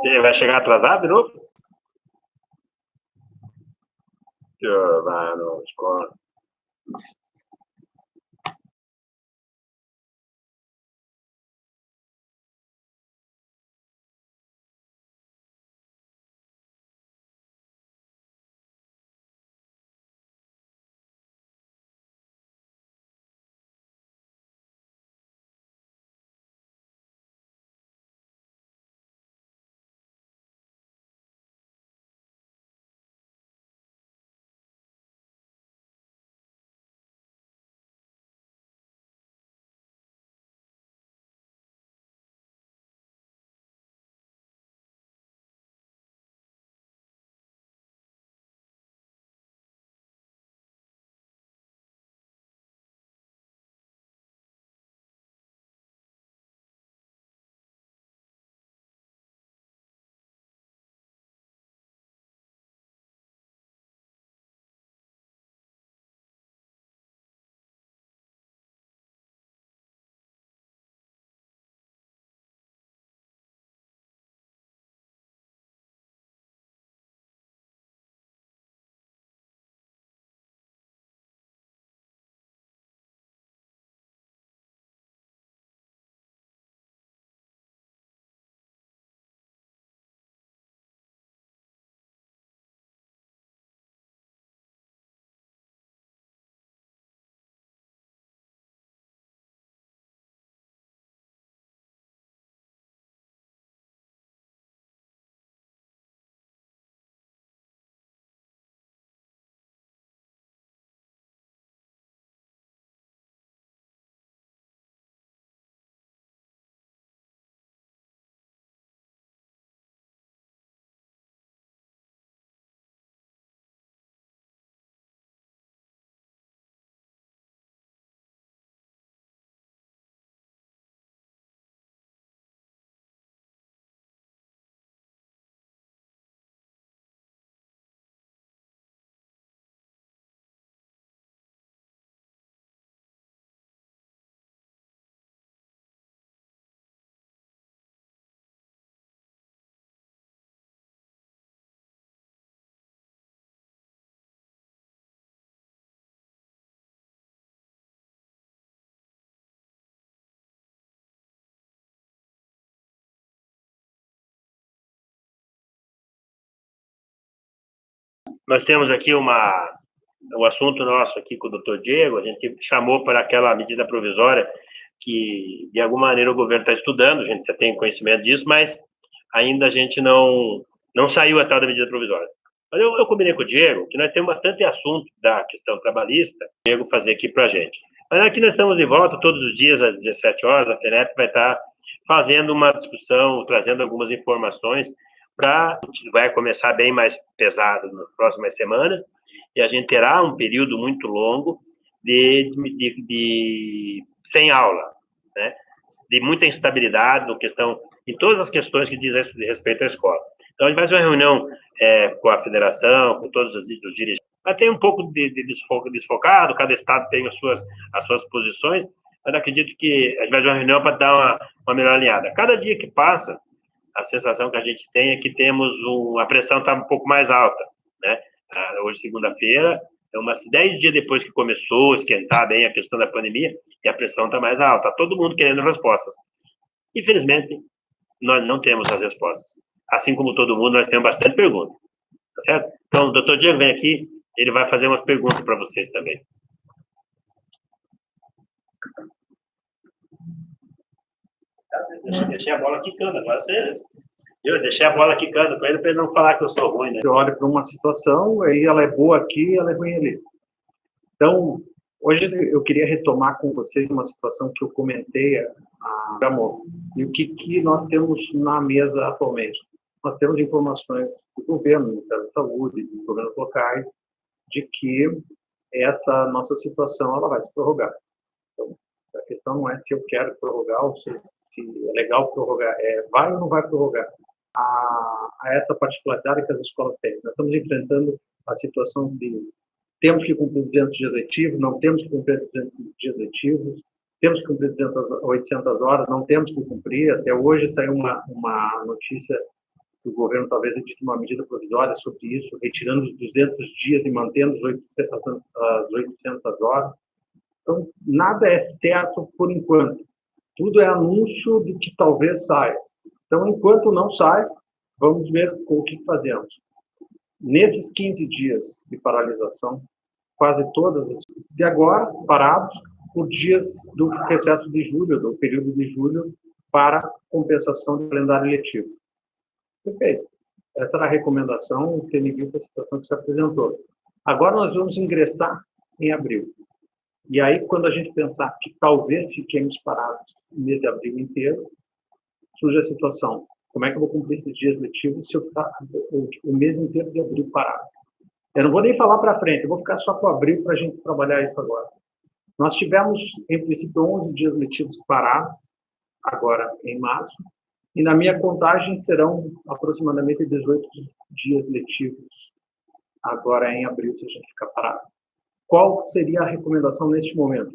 Ele vai chegar atrasado de novo? Giovanni, escola. Nós temos aqui o assunto nosso aqui com o doutor Diego, a gente chamou para aquela medida provisória que, de alguma maneira, o governo está estudando, a gente já tem conhecimento disso, mas ainda a gente não saiu a tal da medida provisória. Mas eu combinei com o Diego que nós temos bastante assunto da questão trabalhista, o Diego fazer aqui para a gente. Mas aqui nós estamos de volta todos os dias às 17 horas, a FENEP vai estar fazendo uma discussão, trazendo algumas informações vai começar bem mais pesado nas próximas semanas, e a gente terá um período muito longo sem aula, né? De muita instabilidade em todas as questões que dizem respeito à escola. Então, a gente vai fazer uma reunião com a federação, com todos os dirigentes, mas tem um pouco de desfocado, cada estado tem as suas posições, mas acredito que a gente vai fazer uma reunião para dar uma melhor alinhada. Cada dia que passa, a sensação que a gente tem é que a pressão está um pouco mais alta, né? Hoje, segunda-feira, 10 dias depois que começou a esquentar bem a questão da pandemia, e a pressão está mais alta. Todo mundo querendo respostas. Infelizmente, nós não temos as respostas. Assim como todo mundo, nós temos bastante perguntas. Tá certo? Então, o doutor Diego vem aqui, ele vai fazer umas perguntas para vocês também. Deixei a bola quicando, agora vocês... Eu deixei a bola quicando para ele não falar que eu sou ruim, né? Eu olho para uma situação, aí ela é boa aqui, ela é ruim ali. Então, hoje eu queria retomar com vocês uma situação que eu comentei amor. E o que nós temos na mesa atualmente? Nós temos informações do governo, do Ministério da Saúde, dos governos locais, de que essa nossa situação ela vai se prorrogar. Então, a questão não é se eu quero prorrogar ou se é legal prorrogar, vai ou não vai prorrogar. A essa particularidade que as escolas têm. Nós estamos enfrentando a situação de temos que cumprir 200 dias letivos, não temos que cumprir 200 dias letivos, temos que cumprir 800 horas, não temos que cumprir. Até hoje saiu uma notícia que o governo talvez edite uma medida provisória sobre isso, retirando os 200 dias e mantendo as 800 horas. Então, nada é certo por enquanto. Tudo é anúncio do que talvez saia. Então, enquanto não sai, vamos ver o que fazemos. Nesses 15 dias de paralisação, quase todas, de agora, parados, por dias do recesso de julho, do período de julho, para compensação do calendário letivo. Perfeito. Essa era a recomendação que ele viu para a situação que se apresentou. Agora nós vamos ingressar em abril. E aí, quando a gente pensar que talvez fiquemos parados no mês de abril inteiro, surge a situação: como é que eu vou cumprir esses dias letivos se eu ficar o mês inteiro de abril parado? Eu não vou nem falar para frente, eu vou ficar só com abril para a gente trabalhar isso agora. Nós tivemos, em princípio, 11 dias letivos parados, agora em março, e na minha contagem serão aproximadamente 18 dias letivos, agora em abril, se a gente ficar parado. Qual seria a recomendação neste momento?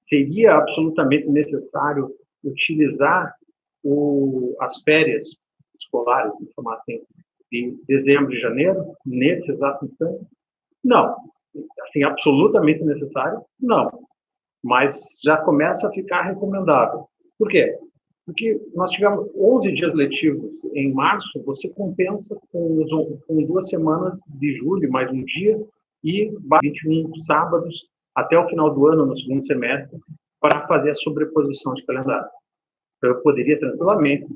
Seria absolutamente necessário utilizar as férias escolares, vamos chamar assim, de dezembro e janeiro, nesse exato instante? Não. Assim, absolutamente necessário? Não. Mas já começa a ficar recomendável. Por quê? Porque nós tivemos 11 dias letivos em março, você compensa com 2 semanas de julho, mais um dia, e 21 sábados até o final do ano, no segundo semestre, para fazer a sobreposição de calendário. Então, eu poderia tranquilamente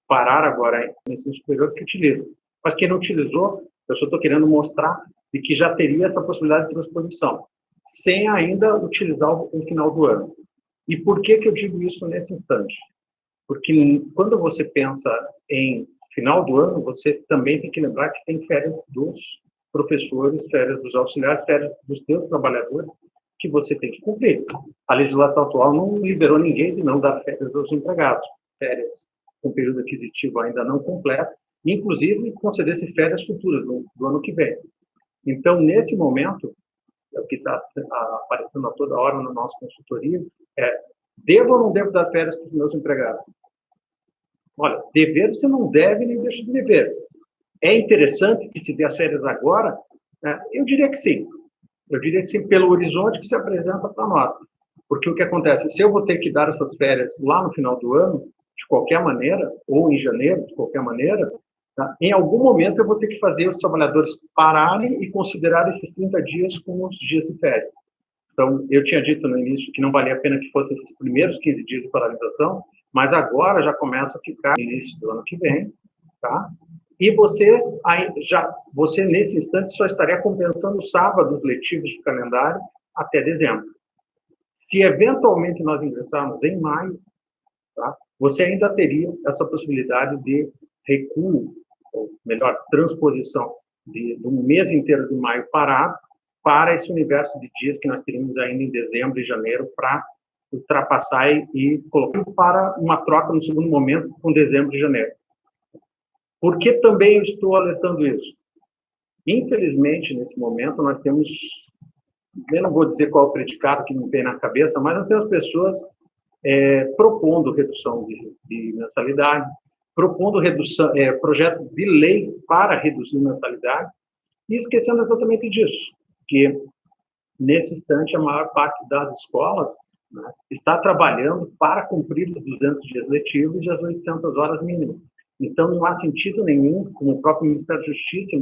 parar agora no ensino superior que utiliza. Mas quem não utilizou, eu só estou querendo mostrar de que já teria essa possibilidade de transposição, sem ainda utilizar o final do ano. E por que eu digo isso nesse instante? Porque quando você pensa em final do ano, você também tem que lembrar que tem férias dos professores, férias dos auxiliares, férias dos seus trabalhadores, que você tem que cumprir. A legislação atual não liberou ninguém de não dar férias aos empregados. Férias com período aquisitivo ainda não completo, inclusive conceder-se férias futuras do ano que vem. Então, nesse momento, é o que está aparecendo a toda hora na nossa consultoria, devo ou não devo dar férias para os meus empregados? Olha, dever você não deve nem deixa de dever. É interessante que se dê as férias agora? Eu diria que sim. Eu diria que sim, pelo horizonte que se apresenta para nós. Porque o que acontece? Se eu vou ter que dar essas férias lá no final do ano, de qualquer maneira, ou em janeiro, de qualquer maneira, tá? Em algum momento eu vou ter que fazer os trabalhadores pararem e considerar esses 30 dias como os dias de férias. Então, eu tinha dito no início que não valia a pena que fossem esses primeiros 15 dias de paralisação, mas agora já começa a ficar no início do ano que vem, tá? E você nesse instante, só estaria compensando os sábados letivos de calendário até dezembro. Se eventualmente nós ingressarmos em maio, tá? Você ainda teria essa possibilidade de recuo, ou melhor, transposição do mês inteiro de maio parado para esse universo de dias que nós teríamos ainda em dezembro e janeiro para ultrapassar e colocar para uma troca no segundo momento com dezembro e janeiro. Por que também eu estou alertando isso? Infelizmente, nesse momento, nós temos, eu não vou dizer qual é o predicado que me vem na cabeça, mas nós temos pessoas propondo redução de mensalidade, propondo redução, projeto de lei para reduzir mensalidade, e esquecendo exatamente disso, que nesse instante a maior parte das escolas, né, está trabalhando para cumprir os 200 dias letivos e as 800 horas mínimas. Então, não há sentido nenhum, como o próprio Ministério da Justiça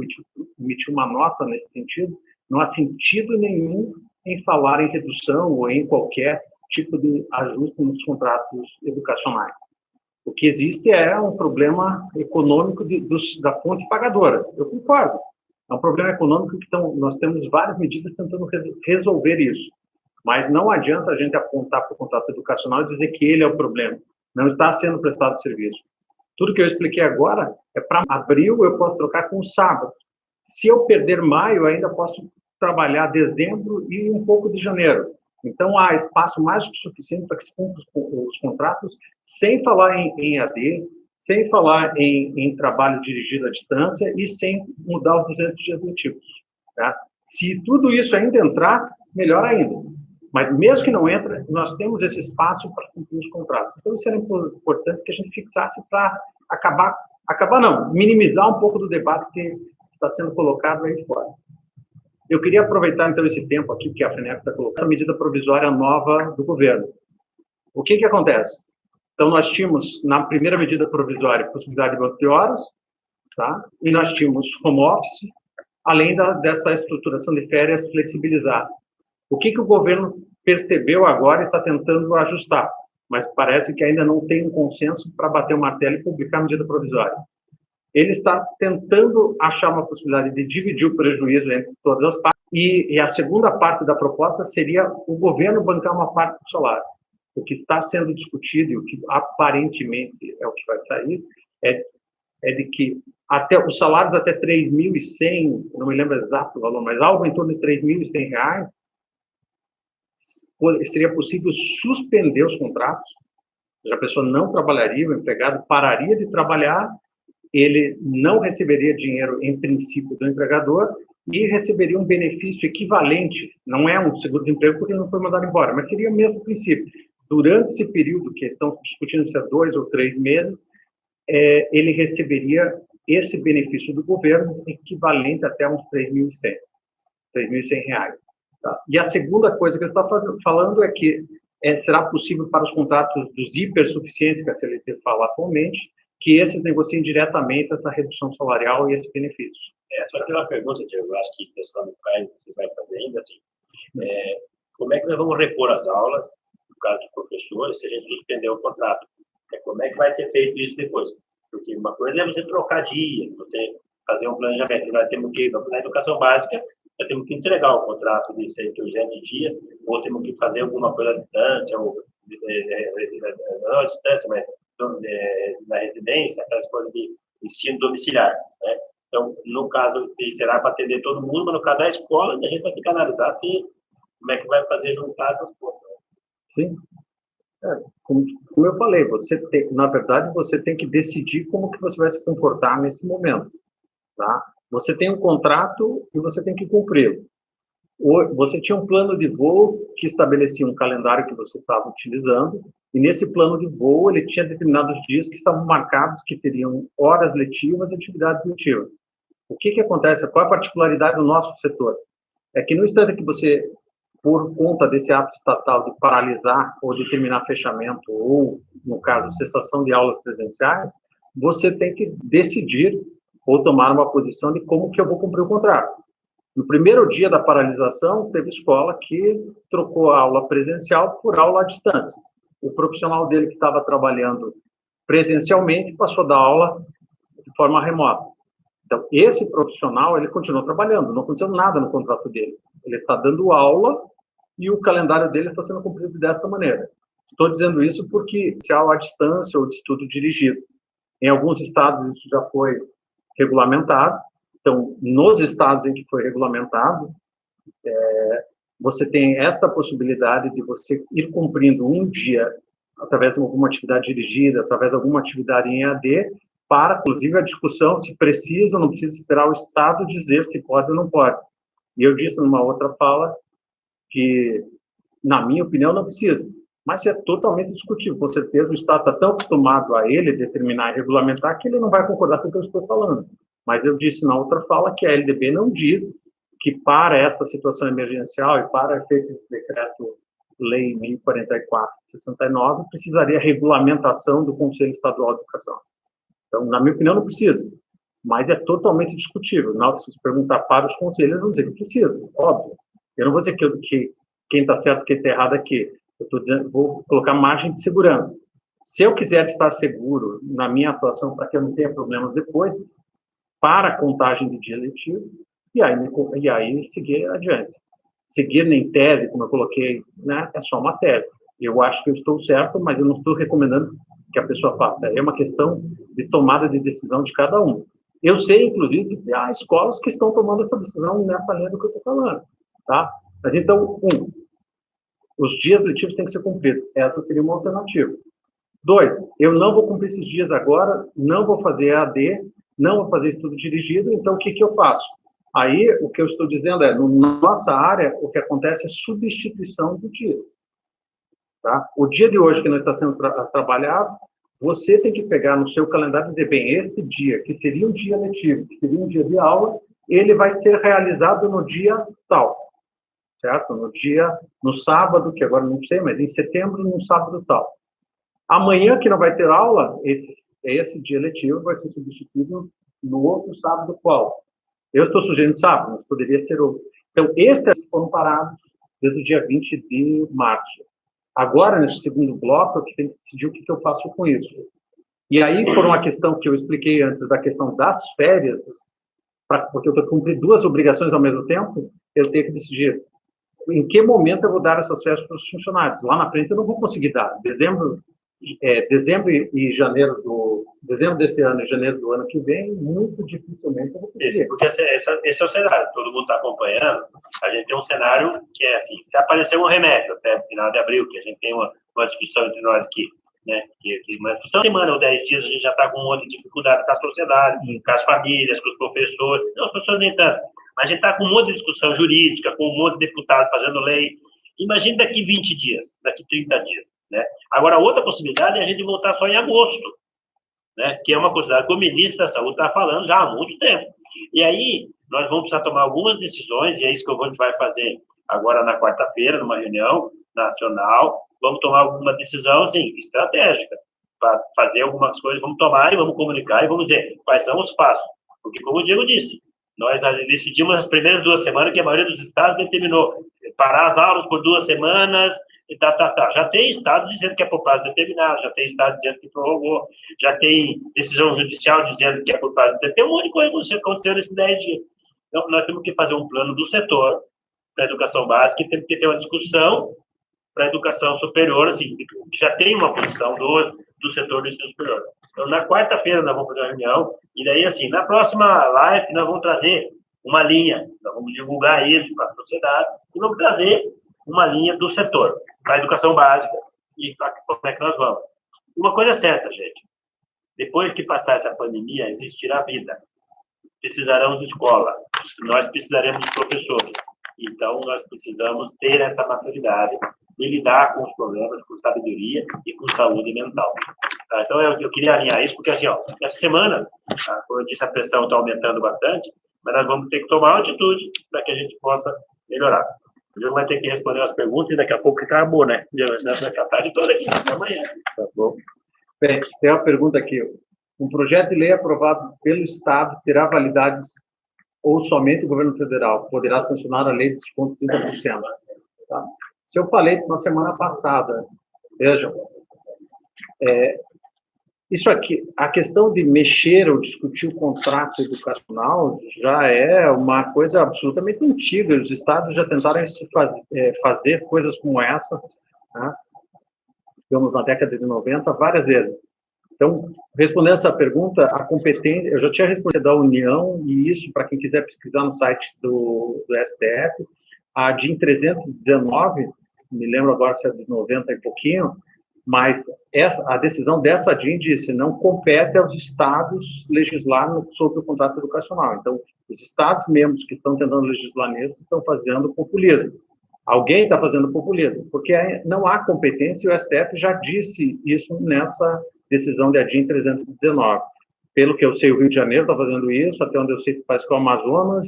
emitiu uma nota nesse sentido, não há sentido nenhum em falar em redução ou em qualquer tipo de ajuste nos contratos educacionais. O que existe é um problema econômico da fonte pagadora. Eu concordo. É um problema econômico que nós temos várias medidas tentando resolver isso. Mas não adianta a gente apontar para o contrato educacional e dizer que ele é o problema. Não está sendo prestado serviço. Tudo que eu expliquei agora é para abril eu posso trocar com sábado. Se eu perder maio, eu ainda posso trabalhar dezembro e um pouco de janeiro. Então, há espaço mais que suficiente para que se cumpram os contratos, sem falar em AD, sem falar em trabalho dirigido à distância e sem mudar os 200 dias letivos. Tá? Se tudo isso ainda entrar, melhor ainda. Mas mesmo que não entre, nós temos esse espaço para cumprir os contratos. Então, isso era importante que a gente fixasse para acabar não, minimizar um pouco do debate que está sendo colocado aí fora. Eu queria aproveitar, então, esse tempo aqui que a FENEP está colocando, essa medida provisória nova do governo. O que acontece? Então, nós tínhamos, na primeira medida provisória, possibilidade de banco de horas, tá? E nós tínhamos home office, além dessa estruturação de férias flexibilizada. O que o governo percebeu agora e está tentando ajustar, mas parece que ainda não tem um consenso para bater o martelo e publicar a medida provisória. Ele está tentando achar uma possibilidade de dividir o prejuízo entre todas as partes, e a segunda parte da proposta seria o governo bancar uma parte do salário. O que está sendo discutido, e o que aparentemente é o que vai sair, é de que até os salários até 3.100, não me lembro exato o valor, mas algo em torno de R$3.100, seria possível suspender os contratos, a pessoa não trabalharia, o empregado pararia de trabalhar, ele não receberia dinheiro, em princípio, do empregador e receberia um benefício equivalente, não é um seguro-desemprego porque não foi mandado embora, mas seria o mesmo princípio. Durante esse período, que estão discutindo se é 2 ou 3 meses, ele receberia esse benefício do governo equivalente até uns R$3.100. Tá? E a segunda coisa que ele está falando é que será possível para os contratos dos hipersuficientes, que a CLT fala atualmente, que esses negociem diretamente essa redução salarial e esse benefício. Só tem uma pergunta, Diego, eu acho que o pessoal não faz, vocês vão fazer ainda, assim, como é que nós vamos repor as aulas, no caso de professores, se a gente suspender o contrato? Como é que vai ser feito isso depois? Porque uma coisa é você trocar dia, você fazer um planejamento, nós temos que, na educação básica, nós temos que entregar o contrato de 200 dias, ou temos que fazer alguma coisa à distância, ou não à distância, mas na residência, aquelas coisas de ensino domiciliar, né? Então, no caso, será para atender todo mundo, mas no caso da escola, a gente vai ter que analisar como é que vai fazer no caso das coisas. Sim. Como eu falei, na verdade, você tem que decidir como que você vai se comportar nesse momento, tá? Você tem um contrato e você tem que cumpri-lo. Você tinha um plano de voo que estabelecia um calendário que você estava utilizando, e nesse plano de voo ele tinha determinados dias que estavam marcados, que teriam horas letivas e atividades letivas. O que acontece? Qual a particularidade do nosso setor? É que no instante que você, por conta desse ato estatal de paralisar ou determinar fechamento, ou, no caso, cessação de aulas presenciais, você tem que decidir ou tomar uma posição de como que eu vou cumprir o contrato. No primeiro dia da paralisação, teve escola que trocou a aula presencial por aula à distância. O profissional dele que estava trabalhando presencialmente passou a dar aula de forma remota. Então, esse profissional, ele continuou trabalhando, não aconteceu nada no contrato dele. Ele está dando aula e o calendário dele está sendo cumprido desta maneira. Estou dizendo isso porque se aula à distância ou de estudo dirigido. Em alguns estados isso já foi regulamentado. Então, nos estados em que foi regulamentado, você tem esta possibilidade de você ir cumprindo um dia através de alguma atividade dirigida, através de alguma atividade em EAD, para, inclusive, a discussão se precisa ou não precisa esperar o Estado dizer se pode ou não pode. E eu disse numa outra fala que, na minha opinião, não precisa. Mas é totalmente discutível. Com certeza, o Estado está tão acostumado a ele determinar e regulamentar que ele não vai concordar com o que eu estou falando. Mas eu disse na outra fala que a LDB não diz que para essa situação emergencial e para efeito do decreto-lei 1044/69 precisaria regulamentação do Conselho Estadual de Educação. Então, na minha opinião, não precisa, mas é totalmente discutível. Na hora de se perguntar para os conselhos, eles vão dizer que precisa, óbvio. Eu não vou dizer que quem está certo, quem está errado aqui. Eu estou dizendo, vou colocar margem de segurança. Se eu quiser estar seguro na minha atuação para que eu não tenha problemas depois, para a contagem de dia letivo, e aí seguir adiante. Seguir em tese, como eu coloquei, né, é só uma tese. Eu acho que eu estou certo, mas eu não estou recomendando que a pessoa faça. É uma questão de tomada de decisão de cada um. Eu sei, inclusive, que há escolas que estão tomando essa decisão nessa linha do que eu estou falando. Tá? Mas, então, os dias letivos têm que ser cumpridos. Essa seria uma alternativa. 2, eu não vou cumprir esses dias agora, não vou fazer EAD, não vou fazer estudo dirigido, então o que eu faço? Aí, o que eu estou dizendo é, na nossa área, o que acontece é substituição do dia. Tá? O dia de hoje que não está sendo trabalhado, você tem que pegar no seu calendário e dizer, bem, este dia, que seria um dia letivo, que seria um dia de aula, ele vai ser realizado no dia tal, certo? No sábado, que agora não sei, mas em setembro, no sábado tal. Amanhã, que não vai ter aula, esse dia letivo vai ser substituído no outro sábado qual? Eu estou sugerindo sábado, mas poderia ser outro. Então, estes foram parados desde o dia 20 de março. Agora, nesse segundo bloco, eu tenho que decidir o que eu faço com isso. E aí, por uma questão que eu expliquei antes, da questão das férias, porque eu tenho que cumprir duas obrigações ao mesmo tempo, eu tenho que decidir em que momento eu vou dar essas férias para os funcionários. Lá na frente eu não vou conseguir dar. Dezembro e janeiro dezembro desse ano e janeiro do ano que vem, muito dificilmente eu vou conseguir. Porque esse é o cenário, todo mundo está acompanhando. A gente tem um cenário que é assim, se aparecer um remédio até o final de abril, que a gente tem uma discussão entre nós aqui, né, uma discussão de semana ou 10 dias, a gente já está com um monte de dificuldade com a sociedade, com as famílias, com os professores, não, as pessoas nem tanto, mas a gente está com um monte de discussão jurídica, com um monte de deputado fazendo lei. Imagine daqui 20 dias, daqui 30 dias. Né? Agora, outra possibilidade é a gente voltar só em agosto, né? Que é uma possibilidade que o ministro da Saúde está falando já há muito tempo. E aí, nós vamos precisar tomar algumas decisões, e é isso que a gente vai fazer agora na quarta-feira, numa reunião nacional. Vamos tomar alguma decisão, sim, estratégica, para fazer algumas coisas, vamos tomar e vamos comunicar e vamos dizer quais são os passos. Porque, como o Diego disse, nós decidimos nas primeiras 2 semanas que a maioria dos estados determinou parar as aulas por 2 semanas, e Já tem estado dizendo que é por prazo determinado, já tem estado dizendo que prorrogou, já tem decisão judicial dizendo que é por prazo determinado. Tem um monte de coisa que aconteceu nesses 10 dias. Então, nós temos que fazer um plano do setor para a educação básica e temos que ter uma discussão para a educação superior, assim, que já tem uma posição do setor do ensino superior. Então, na quarta-feira, nós vamos fazer uma reunião, e daí, assim, na próxima live, nós vamos trazer uma linha, nós vamos divulgar isso para a sociedade, e vamos trazer uma linha do setor, para a educação básica, e para como é que nós vamos. Uma coisa é certa, gente, depois que passar essa pandemia, existirá vida. Precisaremos de escola, nós precisaremos de professores. Então, nós precisamos ter essa maturidade de lidar com os problemas com sabedoria e com saúde mental. Tá? Então, eu queria alinhar isso, porque, assim, ó, essa semana, como eu disse, a pressão está aumentando bastante, mas nós vamos ter que tomar uma atitude para que a gente possa melhorar. O Diego vai ter que responder as perguntas e daqui a pouco acabou, né? Vai ficar a tarde toda aqui, até amanhã. Tá bom. Bem, tem uma pergunta aqui. Um projeto de lei aprovado pelo Estado terá validade ou somente o governo federal poderá sancionar a lei de desconto de 30%? Tá? Se eu falei na semana passada, vejam, isso aqui, a questão de mexer ou discutir o contrato educacional já é uma coisa absolutamente antiga. Os estados já tentaram fazer coisas como essa, né? Digamos, na década de 90, várias vezes. Então, respondendo essa pergunta, a competência, eu já tinha respondido da União, e isso, para quem quiser pesquisar no site do STF, a DIN 319, me lembro agora se é de 90 e pouquinho, mas a decisão dessa DIN disse não compete aos estados legislar sobre o contrato educacional. Então, os estados membros que estão tentando legislar nisso estão fazendo populismo. Alguém está fazendo populismo, porque não há competência, e o STF já disse isso nessa decisão da DIN 319. Pelo que eu sei, o Rio de Janeiro está fazendo isso, até onde eu sei, parece que é o Amazonas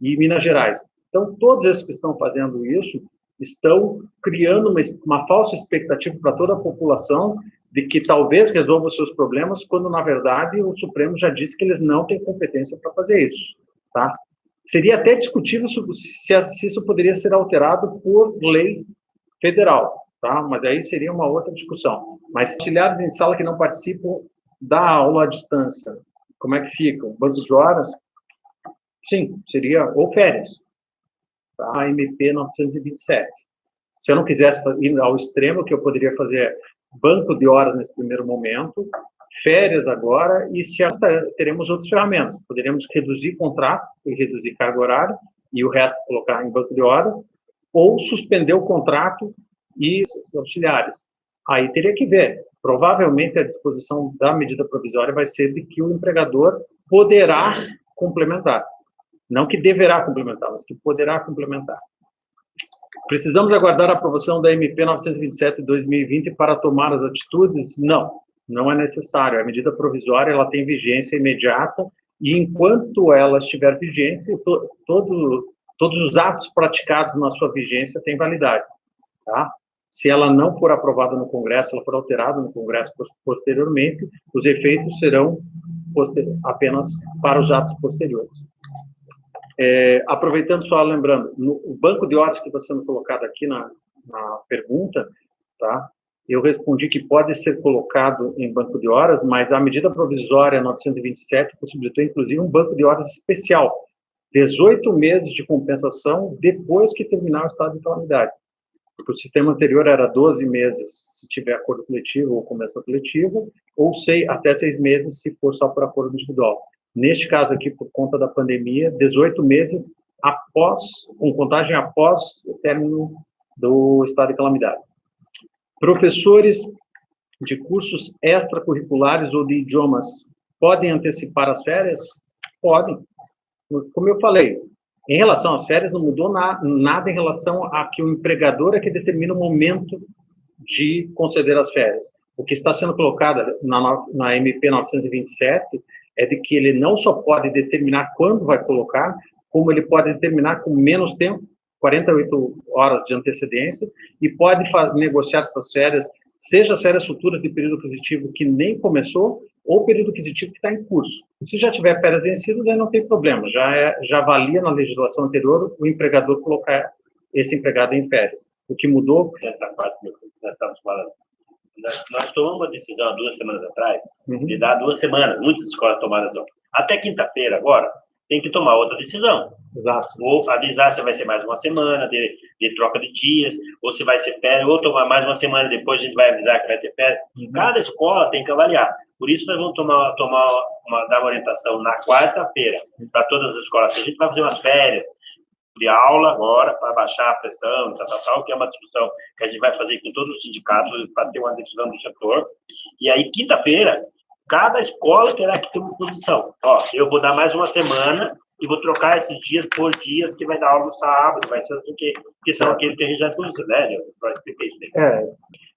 e Minas Gerais. Então, todos esses que estão fazendo isso estão criando uma falsa expectativa para toda a população de que talvez resolva os seus problemas, quando, na verdade, o Supremo já disse que eles não têm competência para fazer isso. Tá? Seria até discutível se isso poderia ser alterado por lei federal, tá? Mas aí seria uma outra discussão. Mas auxiliares em sala que não participam da aula à distância, como é que ficam? Banco de horas? Sim, seria, ou férias. Tá? A MP 927. Se eu não quisesse ir ao extremo, que eu poderia fazer banco de horas nesse primeiro momento, férias agora, e se teremos outras ferramentas. Poderíamos reduzir contrato e reduzir carga horária, e o resto colocar em banco de horas, ou suspender o contrato e os auxiliares. Aí teria que ver. Provavelmente a disposição da medida provisória vai ser de que o empregador poderá complementar. Não que deverá complementar, mas que poderá complementar. Precisamos aguardar a aprovação da MP 927 de 2020 para tomar as atitudes? Não, não é necessário. A medida provisória ela tem vigência imediata e enquanto ela estiver vigente, todos os atos praticados na sua vigência têm validade. Tá? Se ela não for aprovada no Congresso, ela for alterada no Congresso posteriormente, os efeitos serão apenas para os atos posteriores. Aproveitando só, lembrando, o banco de horas que está sendo colocado aqui na pergunta, tá? Eu respondi que pode ser colocado em banco de horas, mas a medida provisória 927 possibilitou, inclusive, um banco de horas especial, 18 meses de compensação depois que terminar o estado de calamidade. Porque o sistema anterior era 12 meses se tiver acordo coletivo ou convenção coletiva, ou até 6 meses se for só por acordo individual. Neste caso aqui, por conta da pandemia, 18 meses com contagem após o término do estado de calamidade. Professores de cursos extracurriculares ou de idiomas podem antecipar as férias? Podem. Como eu falei, em relação às férias, não mudou nada em relação a que o empregador é que determina o momento de conceder as férias. O que está sendo colocado na MP 927 é de que ele não só pode determinar quando vai colocar, como ele pode determinar com menos tempo, 48 horas de antecedência, e pode negociar essas férias, seja as férias futuras de período aquisitivo que nem começou, ou período aquisitivo que está em curso. Se já tiver férias vencidas, aí não tem problema, já valia na legislação anterior o empregador colocar esse empregado em férias. O que mudou... Essa parte que nós estamos falando. Nós tomamos uma decisão há 2 semanas atrás, de dar 2 semanas, muitas escolas tomaram a decisão. Até quinta-feira, agora, tem que tomar outra decisão. Exato. Ou avisar se vai ser mais uma semana de troca de dias, ou se vai ser férias, ou tomar mais uma semana, depois a gente vai avisar que vai ter férias. Cada escola tem que avaliar. Por isso, nós vamos dar uma orientação na quarta-feira para todas as escolas. A gente vai fazer umas férias de aula agora para baixar a pressão, que é uma discussão que a gente vai fazer com todos os sindicatos para ter uma decisão do setor. E aí, quinta-feira, cada escola terá que ter uma posição. Eu vou dar mais uma semana e vou trocar esses dias por dias que vai dar aula no sábado, vai ser assim que são aqueles que a gente já conhece, né?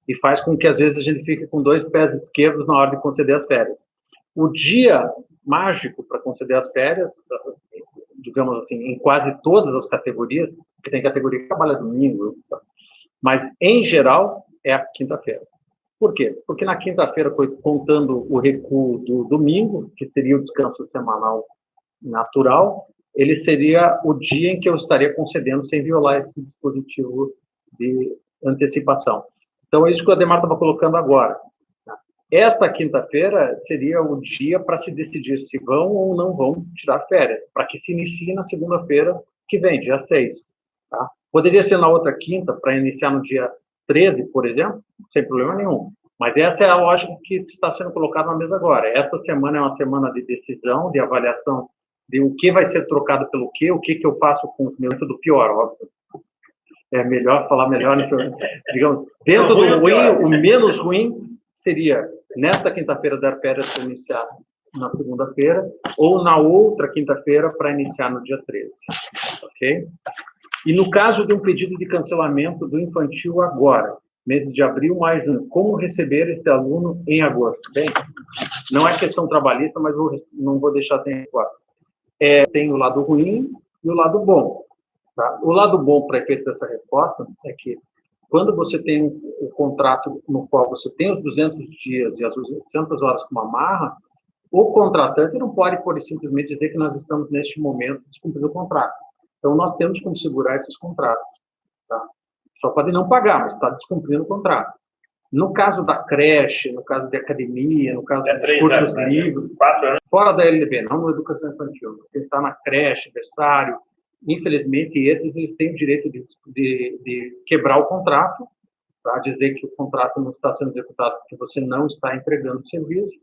E faz com que, às vezes, a gente fique com 2 pés esquerdos na hora de conceder as férias. O dia mágico para conceder as férias, digamos assim, em quase todas as categorias, porque tem categoria que trabalha domingo, mas, em geral, é a quinta-feira. Por quê? Porque na quinta-feira, contando o recuo do domingo, que seria o descanso semanal natural, ele seria o dia em que eu estaria concedendo sem violar esse dispositivo de antecipação. Então, é isso que o Ademar estava colocando agora. Esta quinta-feira seria o dia para se decidir se vão ou não vão tirar férias, para que se inicie na segunda-feira que vem, dia 6. Tá? Poderia ser na outra quinta, para iniciar no dia 13, por exemplo, sem problema nenhum. Mas essa é a lógica que está sendo colocada na mesa agora. Esta semana é uma semana de decisão, de avaliação de o que vai ser trocado pelo quê, o que eu faço com o método pior, óbvio. É melhor falar melhor nisso. Digamos, dentro do ruim, o menos ruim seria, nesta quinta-feira, dar férias para iniciar na segunda-feira, ou na outra quinta-feira para iniciar no dia 13. Ok? E no caso de um pedido de cancelamento do infantil agora, mês de abril, mais junho, como receber este aluno em agosto? Bem, não é questão trabalhista, mas não vou deixar sem claro. Tem o lado ruim e o lado bom. Tá? O lado bom para efeito dessa resposta é que quando você tem o contrato no qual você tem os 200 dias e as 800 horas com uma amarra, o contratante não pode simplesmente dizer que nós estamos neste momento descumprindo o contrato. Então, nós temos como segurar esses contratos. Tá? Só pode não pagar, mas está descumprindo o contrato. No caso da creche, no caso da academia, no caso dos cursos livres, 4 anos. Fora da LDB, não na educação infantil, quem está na creche, berçário, infelizmente, eles têm o direito de quebrar o contrato, tá? Dizer que o contrato não está sendo executado porque você não está entregando o serviço,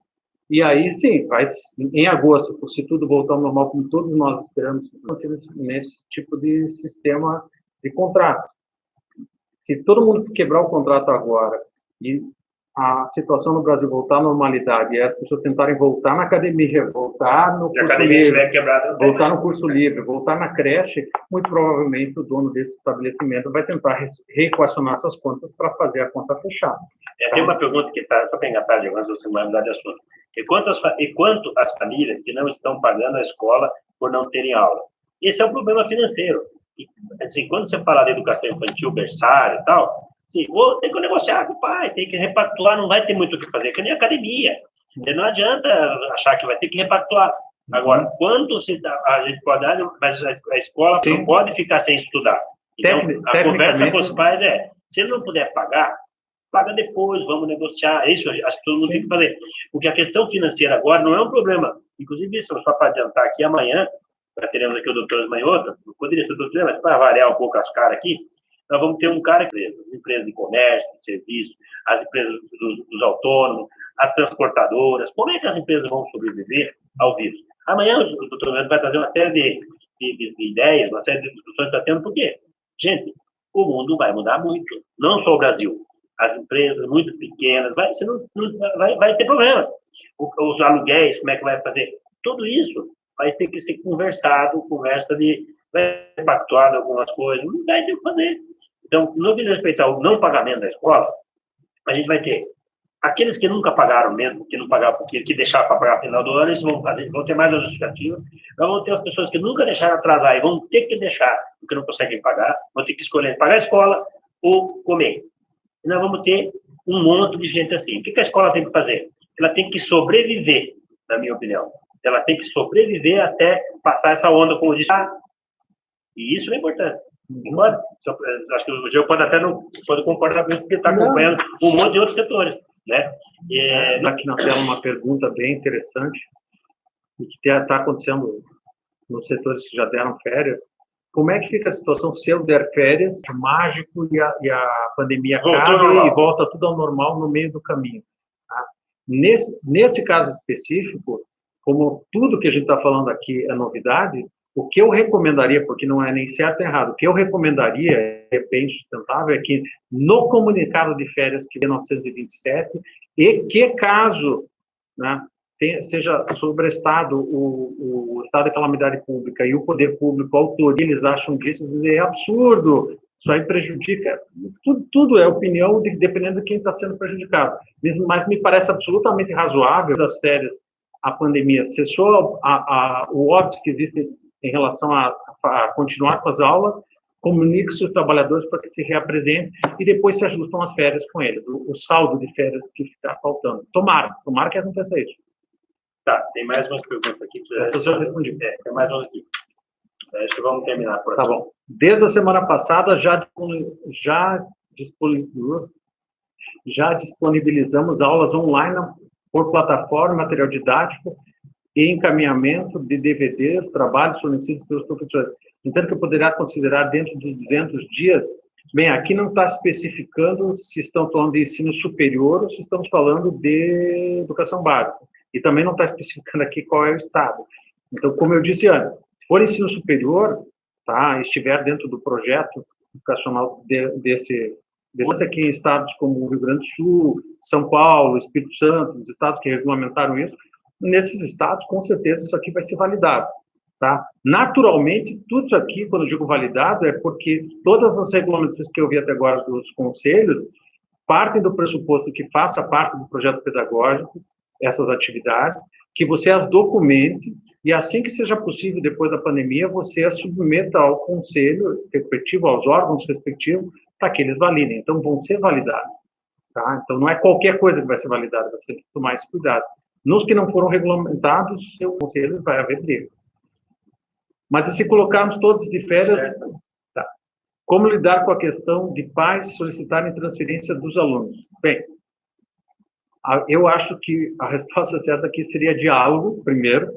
e aí sim, em agosto, se tudo voltar ao normal, como todos nós esperamos, nesse tipo de sistema de contrato. Se todo mundo quebrar o contrato agora e a situação no Brasil voltar à normalidade e as pessoas tentarem voltar na academia, voltar no curso livre, voltar no curso livre, voltar na creche, muito provavelmente o dono desse estabelecimento vai tentar reequacionar essas contas para fazer a conta fechar. Tem uma pergunta que está, só para engatar, antes de você mudar de assunto. E quanto às famílias que não estão pagando a escola por não terem aula? Esse é um problema financeiro. E, assim, quando você fala de educação infantil, berçário e tal, assim, tem que negociar com o pai, tem que repactuar, não vai ter muito o que fazer, que nem academia. Não adianta achar que vai ter que repactuar. Agora, quando a gente pode dar, mas a escola não pode ficar sem estudar. Então, a conversa com os pais é, se ele não puder pagar, paga depois, vamos negociar. Isso acho que todo mundo tem que fazer. Porque a questão financeira agora não é um problema. Inclusive, isso, só para adiantar aqui, amanhã, nós teremos aqui o doutor Esmanhoto, poderia ser o doutor, mas para variar um pouco as caras aqui, nós vamos ter um cara, as empresas de comércio, de serviço, as empresas dos autônomos, as transportadoras, como é que as empresas vão sobreviver ao vírus? Amanhã o doutor Esmanhoto vai trazer uma série de ideias, uma série de discussões que está tendo, por quê? Gente, o mundo vai mudar muito, não só o Brasil. As empresas muito pequenas, vai ter problemas. Os aluguéis, como é que vai fazer? Tudo isso vai ter que ser conversado, vai ser pactuado algumas coisas, não vai ter que fazer. Então, no que diz respeito ao não pagamento da escola, a gente vai ter aqueles que nunca pagaram mesmo, que não pagaram porque que deixaram para pagar no final do ano, eles vão ter mais uma justificativa. Nós vamos ter as pessoas que nunca deixaram atrasar e vão ter que deixar porque não conseguem pagar, vão ter que escolher pagar a escola ou comer. E nós vamos ter um monte de gente assim. O que a escola tem que fazer? Ela tem que sobreviver, na minha opinião. Ela tem que sobreviver até passar essa onda, como eu disse. E isso é importante. Pode? Acho que o Geo pode até não pode concordar com isso, porque está acompanhando um monte de outros setores. Né? Aqui na tela uma pergunta bem interessante, que está acontecendo nos setores que já deram férias. Como é que fica a situação se eu der férias, mágico, e a pandemia acaba e volta tudo ao normal no meio do caminho? Tá? Nesse caso específico, como tudo que a gente está falando aqui é novidade, o que eu recomendaria, porque não é nem certo nem errado, o que eu recomendaria, é bem sustentável, é que no comunicado de férias que é 927, e que caso, né, seja sobrestado o estado de calamidade pública e o poder público autoria, eles acham disso, é absurdo, isso aí prejudica, tudo é opinião dependendo de quem está sendo prejudicado, mas me parece absolutamente razoável das férias, a pandemia cessou o óbito que existe em relação a continuar com as aulas, comunique seus trabalhadores para que se reapresentem e depois se ajustam as férias com eles, o saldo de férias que ficar faltando. Tomara que aconteça isso. Tá, tem mais umas perguntas aqui. Essas eu respondi. Tem mais umas aqui. Acho que vamos terminar por aqui. Tá bom. Desde a semana passada, já disponibilizamos aulas online por plataforma, material didático e encaminhamento de DVDs, trabalhos fornecidos pelos professores. Entendo que eu poderia considerar dentro dos 200 dias. Bem, aqui não está especificando se estão falando de ensino superior ou se estamos falando de educação básica. E também não está especificando aqui qual é o estado. Então, como eu disse antes, se for ensino superior, tá, estiver dentro do projeto educacional desse aqui em estados como o Rio Grande do Sul, São Paulo, Espírito Santo, os estados que regulamentaram isso, nesses estados, com certeza, isso aqui vai ser validado. Tá? Naturalmente, tudo isso aqui, quando eu digo validado, é porque todas as regulamentações que eu vi até agora dos conselhos partem do pressuposto que faça parte do projeto pedagógico, essas atividades, que você as documente, e assim que seja possível, depois da pandemia, você as submeta ao conselho respectivo, aos órgãos respectivos, para que eles validem. Então, vão ser validados. Tá? Então, não é qualquer coisa que vai ser validada, você tem que tomar esse cuidado. Nos que não foram regulamentados, seu conselho vai haver briga. Mas e se colocarmos todos de férias, tá. Como lidar com a questão de pais solicitarem transferência dos alunos? Bem, eu acho que a resposta certa aqui seria diálogo, primeiro.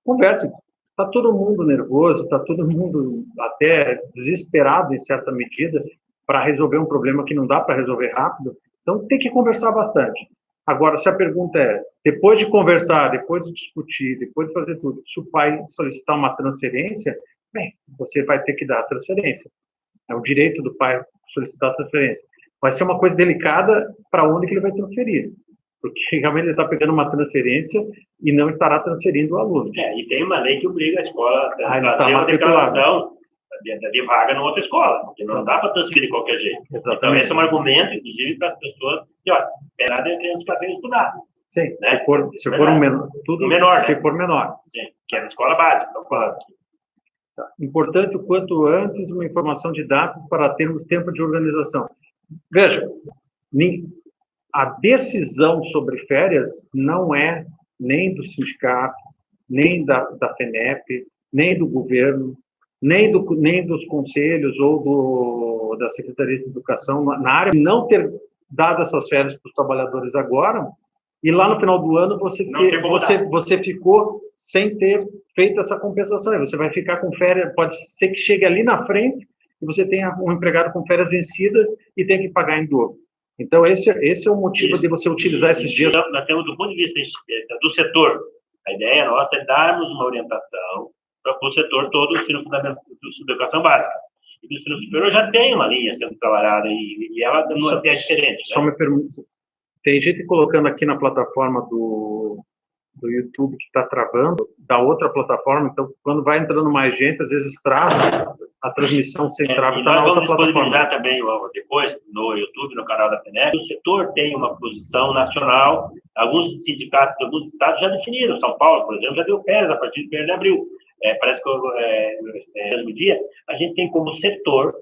Converse. Está todo mundo nervoso, está todo mundo até desesperado, em certa medida, para resolver um problema que não dá para resolver rápido. Então, tem que conversar bastante. Agora, se a pergunta é, depois de conversar, depois de discutir, depois de fazer tudo, se o pai solicitar uma transferência, bem, você vai ter que dar a transferência. É o direito do pai solicitar a transferência. vai ser uma coisa delicada para onde que ele vai transferir. Porque realmente ele está pegando uma transferência e não estará transferindo o aluno. E tem uma lei que obriga a escola a fazer uma declaração de vaga numa outra escola, porque não dá para transferir de qualquer jeito. Exatamente. Então, esse é um argumento, inclusive, para as pessoas que, olha, é nada de criança ficar sem estudar. Sim, né? se for um menor. Tudo menor, se né? for menor. Sim, que é na escola básica, estou falando. Importante o quanto antes uma informação de datas para termos tempo de organização. Veja, a decisão sobre férias não é nem do sindicato, nem da FENEP, nem do governo, nem dos conselhos ou da Secretaria de Educação, na área, não ter dado essas férias para os trabalhadores agora, e lá no final do ano você ficou sem ter feito essa compensação. Você vai ficar com férias, pode ser que chegue ali na frente e você tenha um empregado com férias vencidas e tenha que pagar em dobro. Então, esse é o motivo de você utilizar esses dias. Nós temos, do ponto de vista do setor, a ideia nossa é darmos uma orientação para o setor todo do ensino fundamental, da educação básica. E do ensino superior já tem uma linha sendo trabalhada e ela não é diferente. Só me pergunto, tem gente colocando aqui na plataforma do YouTube que está travando, da outra plataforma, então quando vai entrando mais gente, às vezes trava a transmissão sem trava, está na outra plataforma. Nós vamos disponibilizar também depois no YouTube, no canal da FENEP. O setor tem uma posição nacional, alguns sindicatos, alguns estados já definiram. São Paulo, por exemplo, já deu férias a partir de 1º de abril. Parece que no mesmo dia, a gente tem como setor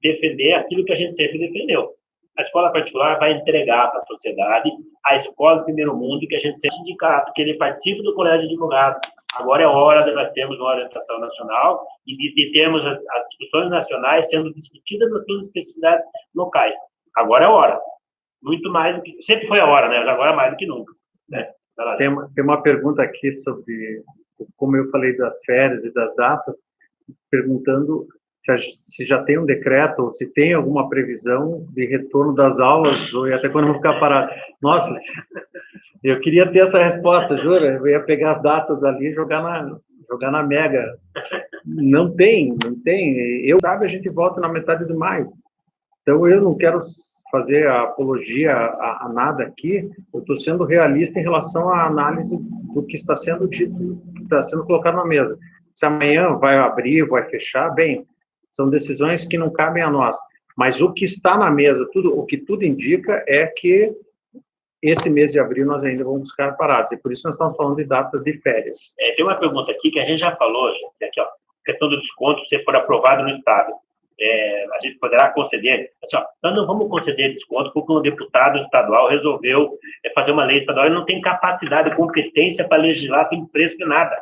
defender aquilo que a gente sempre defendeu. A escola particular vai entregar para a sociedade a escola do primeiro mundo, que a gente sempre sindicato, que ele participa do colégio de advogado. Agora é hora de nós termos uma orientação nacional e de termos as discussões nacionais sendo discutidas nas suas especificidades locais. Agora é hora. Muito mais do que... Sempre foi a hora, né? Agora é mais do que nunca. Né? Tem uma pergunta aqui sobre, como eu falei das férias e das datas, perguntando se já tem um decreto ou se tem alguma previsão de retorno das aulas ou até quando vão ficar parados. Nossa, eu queria ter essa resposta, juro. Eu ia pegar as datas ali e jogar na Mega. Não tem. A gente volta na metade de maio. Então, eu não quero fazer a apologia a nada aqui. Eu estou sendo realista em relação à análise do que está sendo dito, que está sendo colocado na mesa. Se amanhã vai abrir, vai fechar, bem, são decisões que não cabem a nós. Mas o que está na mesa, o que tudo indica é que esse mês de abril nós ainda vamos ficar parados. E por isso nós estamos falando de datas de férias. Tem uma pergunta aqui que a gente já falou, gente, aqui, questão do desconto, se for aprovado no Estado. A gente poderá conceder, assim, nós não vamos conceder desconto porque um deputado estadual resolveu fazer uma lei estadual e não tem capacidade, competência para legislar sem preço de nada.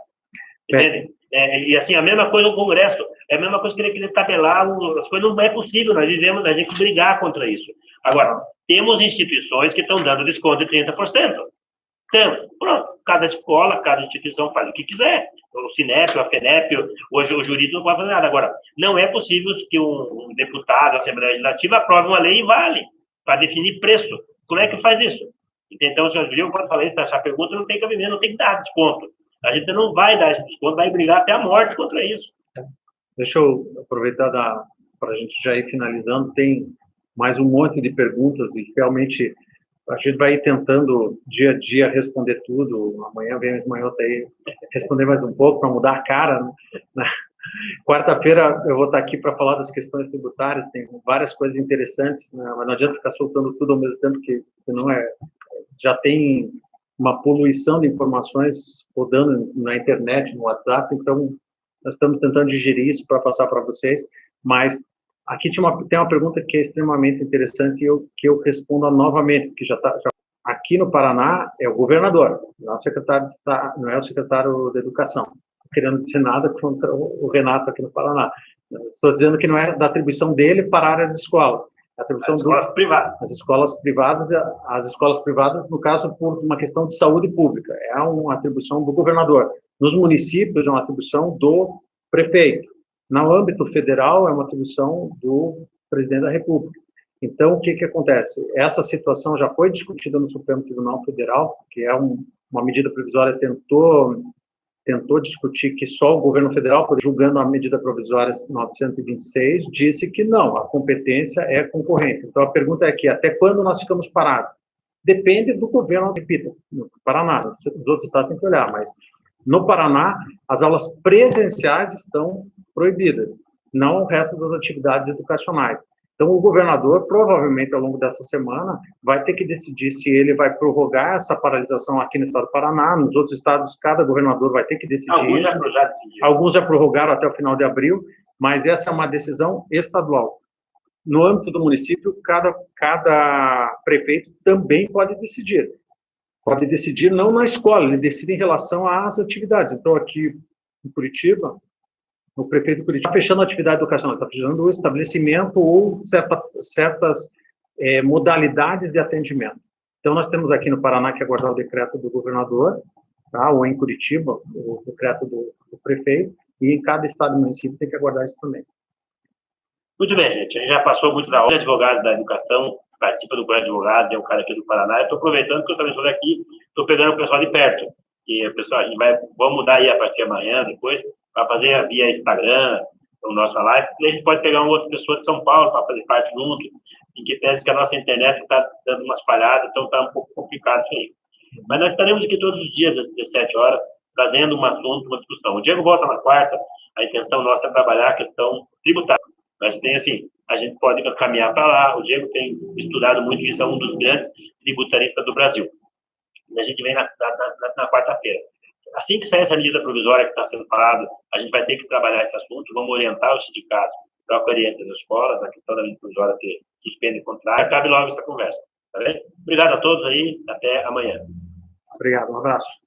Entende? E assim, a mesma coisa no Congresso, é a mesma coisa que ele tabelar, as coisas não é possível, nós tem que brigar contra isso. Agora, temos instituições que estão dando desconto de 30%. Então, pronto, cada escola, cada instituição faz o que quiser. O Cinep, a FENEP, hoje o jurídico não pode fazer nada. Agora, não é possível que um deputado da Assembleia Legislativa aprove uma lei e vale para definir preço. Como é que faz isso? Então, o senhor Gil pode falar isso, essa pergunta não tem cabimento, não tem que dar desconto. A gente não vai dar esse desconto, vai brigar até a morte contra isso. Deixa eu aproveitar para a gente já ir finalizando. Tem mais um monte de perguntas e realmente a gente vai ir tentando dia a dia responder tudo. Amanhã vem o Manhota aí responder mais um pouco para mudar a cara. Né? Quarta-feira eu vou estar aqui para falar das questões tributárias. Tem várias coisas interessantes, né? Mas não adianta ficar soltando tudo ao mesmo tempo que não é. Já tem uma poluição de informações rodando na internet, no WhatsApp, então nós estamos tentando digerir isso para passar para vocês, mas aqui tem uma pergunta que é extremamente interessante e que eu respondo novamente, que já está aqui no Paraná, é o governador, não é o secretário da Educação. Não estou querendo dizer nada contra o Renato aqui no Paraná. Estou dizendo que não é da atribuição dele para áreas de escolas. As escolas privadas. As escolas privadas, no caso, por uma questão de saúde pública. É uma atribuição do governador. Nos municípios, é uma atribuição do prefeito. No âmbito federal, é uma atribuição do presidente da República. Então, o que acontece? Essa situação já foi discutida no Supremo Tribunal Federal, que é uma medida provisória, tentou tentou discutir que só o governo federal, julgando a medida provisória 926, disse que não, a competência é concorrente. Então, a pergunta é aqui, até quando nós ficamos parados? Depende do governo, repita, no Paraná, os outros estados têm que olhar, mas no Paraná, as aulas presenciais estão proibidas, não o resto das atividades educacionais. Então, o governador, provavelmente, ao longo dessa semana, vai ter que decidir se ele vai prorrogar essa paralisação aqui no estado do Paraná. Nos outros estados, cada governador vai ter que decidir isso. Alguns já prorrogaram até o final de abril, mas essa é uma decisão estadual. No âmbito do município, cada prefeito também pode decidir. Pode decidir não na escola, ele decide em relação às atividades. Então, aqui em Curitiba, o prefeito de Curitiba está fechando a atividade educacional, está fechando o estabelecimento ou certas modalidades de atendimento. Então, nós temos aqui no Paraná que aguardar o decreto do governador, tá? Ou em Curitiba, o decreto do prefeito, e em cada estado e município tem que aguardar isso também. Muito bem, gente. A gente já passou muito da hora. O advogado da educação participa do Colégio de Advogados, é um cara aqui do Paraná. Eu estou aproveitando que eu também estou daqui, estou pegando o pessoal de perto. E, pessoal, a gente vamos mudar aí a partir de amanhã, depois, para fazer via Instagram, o nosso live. E a gente pode pegar uma outra pessoa de São Paulo para fazer parte junto, em que pese que a nossa internet está dando umas falhadas, então está um pouco complicado isso aí. Mas nós estaremos aqui todos os dias, às 17 horas, trazendo um assunto, uma discussão. O Diego volta na quarta, a intenção nossa é trabalhar a questão tributária. Mas tem assim, a gente pode caminhar para lá, o Diego tem estudado muito isso, é um dos grandes tributaristas do Brasil. E a gente vem na quarta-feira. Assim que sair essa medida provisória que está sendo falada, a gente vai ter que trabalhar esse assunto, vamos orientar os sindicatos para que orientem as escolas, a questão da medida provisória ter suspende o contrário, cabe logo essa conversa. Tá bem? Obrigado a todos aí, até amanhã. Obrigado, um abraço.